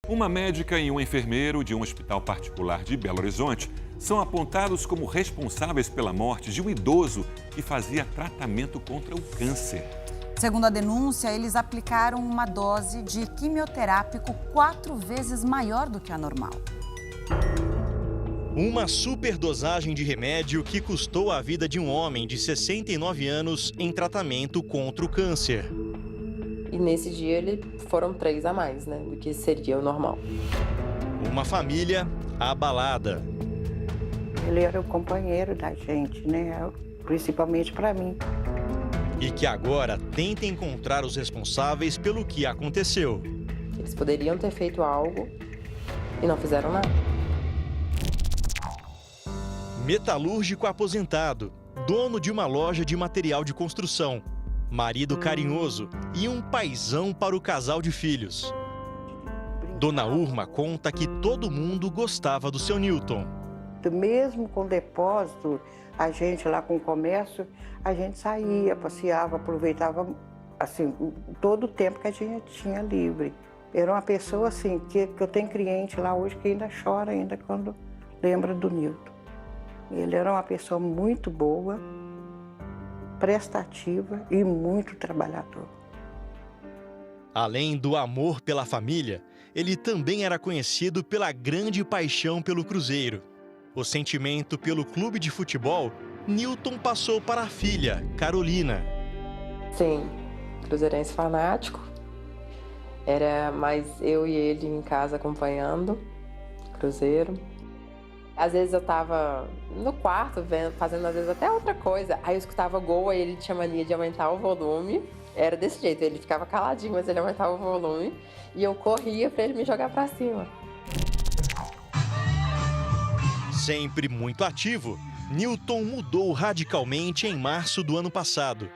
Uma médica e um enfermeiro de um hospital particular de Belo Horizonte são apontados como responsáveis pela morte de um idoso que fazia tratamento contra o câncer. Segundo a denúncia, eles aplicaram uma dose de quimioterápico 4 vezes maior do que a normal. Uma superdosagem de remédio que custou a vida de um homem de 69 anos em tratamento contra o câncer. E nesse dia foram 3 a mais, né, do que seria o normal. Uma família abalada. Ele era o companheiro da gente, né? Principalmente para mim. E que agora tenta encontrar os responsáveis pelo que aconteceu. Eles poderiam ter feito algo e não fizeram nada. Metalúrgico aposentado, dono de uma loja de material de construção, marido carinhoso e um paizão para o casal de filhos. Dona Urma conta que todo mundo gostava do seu Newton. Mesmo com depósito, a gente lá com o comércio, a gente saía, passeava, aproveitava assim, todo o tempo que a gente tinha livre. Era uma pessoa assim, que eu tenho cliente lá hoje que ainda chora ainda quando lembra do Newton. Ele era uma pessoa muito boa, prestativa e muito trabalhador. Além do amor pela família, ele também era conhecido pela grande paixão pelo Cruzeiro. O sentimento pelo clube de futebol, Newton passou para a filha, Carolina. Sim, cruzeirense fanático. Era mais eu e ele em casa acompanhando Cruzeiro. Às vezes eu tava no quarto fazendo às vezes até outra coisa. Aí eu escutava gol, aí ele tinha mania de aumentar o volume. Era desse jeito, ele ficava caladinho, mas ele aumentava o volume. E eu corria para ele me jogar para cima. Sempre muito ativo, Newton mudou radicalmente em março do ano passado.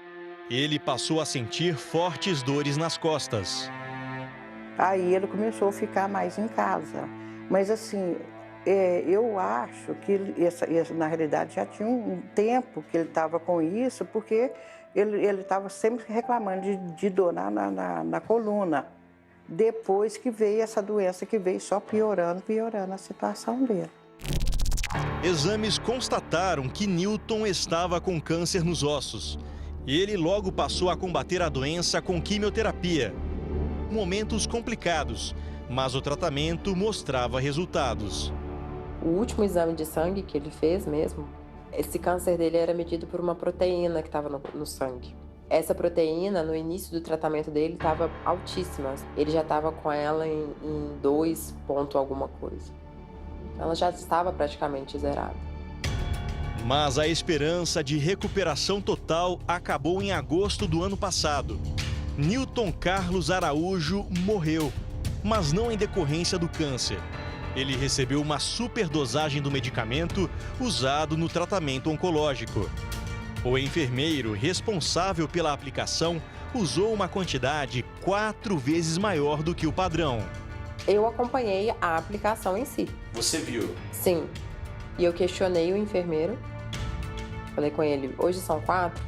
Ele passou a sentir fortes dores nas costas. Aí ele começou a ficar mais em casa. Mas assim, eu acho que na realidade já tinha um tempo que ele estava com isso, porque ele estava sempre reclamando de dor na coluna. Depois que veio essa doença que veio só piorando a situação dele. Exames constataram que Newton estava com câncer nos ossos. Ele logo passou a combater a doença com quimioterapia. Momentos complicados, mas o tratamento mostrava resultados. O último exame de sangue que ele fez mesmo, esse câncer dele era medido por uma proteína que estava no sangue. Essa proteína, no início do tratamento dele, estava altíssima. Ele já estava com ela em 2 ponto alguma coisa. Ela já estava praticamente zerada. Mas a esperança de recuperação total acabou em agosto do ano passado. Newton Carlos Araújo morreu, mas não em decorrência do câncer. Ele recebeu uma superdosagem do medicamento usado no tratamento oncológico. O enfermeiro responsável pela aplicação usou uma quantidade 4 vezes maior do que o padrão. Eu acompanhei a aplicação em si. Você viu? Sim. E eu questionei o enfermeiro. Falei com ele, hoje são 4?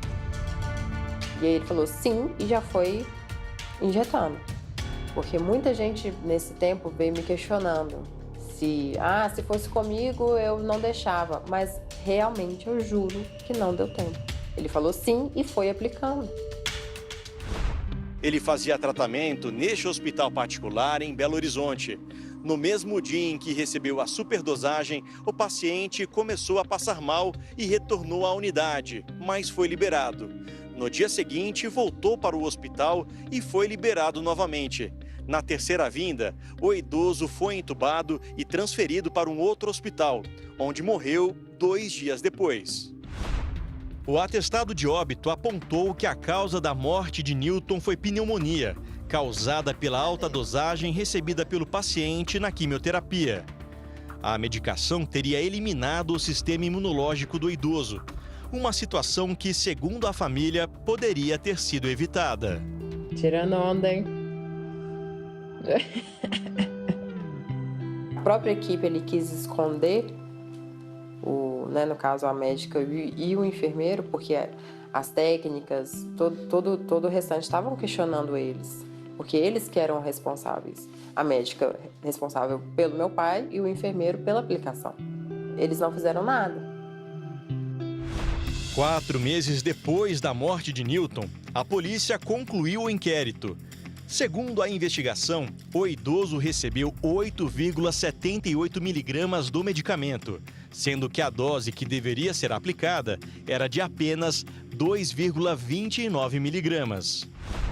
E aí ele falou sim e já foi injetando. Porque muita gente nesse tempo veio me questionando. Se fosse comigo eu não deixava. Mas realmente eu juro que não deu tempo. Ele falou sim e foi aplicando. Ele fazia tratamento neste hospital particular em Belo Horizonte. No mesmo dia em que recebeu a superdosagem, o paciente começou a passar mal e retornou à unidade, mas foi liberado. No dia seguinte, voltou para o hospital e foi liberado novamente. Na terceira vinda, o idoso foi entubado e transferido para um outro hospital, onde morreu 2 dias depois. O atestado de óbito apontou que a causa da morte de Newton foi pneumonia, causada pela alta dosagem recebida pelo paciente na quimioterapia. A medicação teria eliminado o sistema imunológico do idoso, uma situação que, segundo a família, poderia ter sido evitada. Tirando onda, hein? A própria equipe ele quis esconder, no caso a médica e o enfermeiro, porque as técnicas, todo o restante estavam questionando eles. porque eles que eram responsáveis. A médica responsável pelo meu pai e o enfermeiro pela aplicação. Eles não fizeram nada. 4 meses depois da morte de Newton, a polícia concluiu o inquérito. Segundo a investigação, o idoso recebeu 8,78 miligramas do medicamento, sendo que a dose que deveria ser aplicada era de apenas 2,29 miligramas.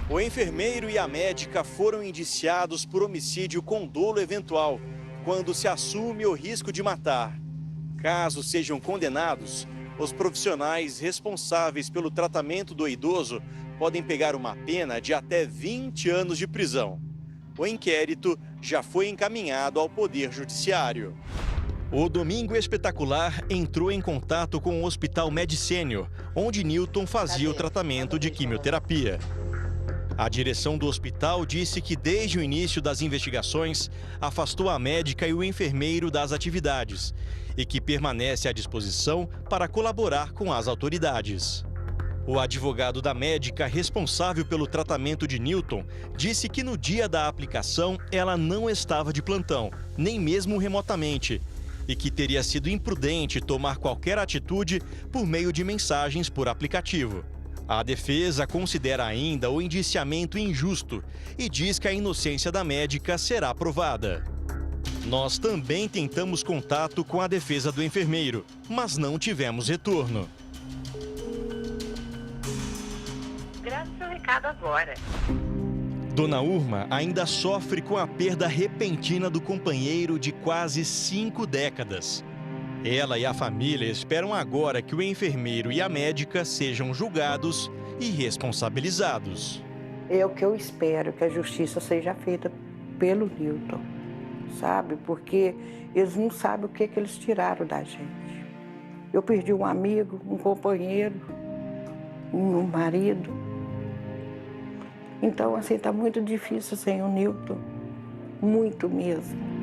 O enfermeiro e a médica foram indiciados por homicídio com dolo eventual, quando se assume o risco de matar. Caso sejam condenados, os profissionais responsáveis pelo tratamento do idoso podem pegar uma pena de até 20 anos de prisão. O inquérito já foi encaminhado ao Poder Judiciário. O Domingo Espetacular entrou em contato com o Hospital Medicênio, onde Newton fazia o tratamento de quimioterapia. A direção do hospital disse que desde o início das investigações afastou a médica e o enfermeiro das atividades e que permanece à disposição para colaborar com as autoridades. O advogado da médica responsável pelo tratamento de Newton disse que no dia da aplicação ela não estava de plantão, nem mesmo remotamente, e que teria sido imprudente tomar qualquer atitude por meio de mensagens por aplicativo. A defesa considera ainda o indiciamento injusto e diz que a inocência da médica será provada. Nós também tentamos contato com a defesa do enfermeiro, mas não tivemos retorno. Grave seu recado agora. Dona Urma ainda sofre com a perda repentina do companheiro de quase 5 décadas. Ela e a família esperam agora que o enfermeiro e a médica sejam julgados e responsabilizados. É o que eu espero, que a justiça seja feita pelo Newton, sabe? Porque eles não sabem o que eles tiraram da gente. Eu perdi um amigo, um companheiro, um marido. Então, assim, está muito difícil sem o Newton, muito mesmo.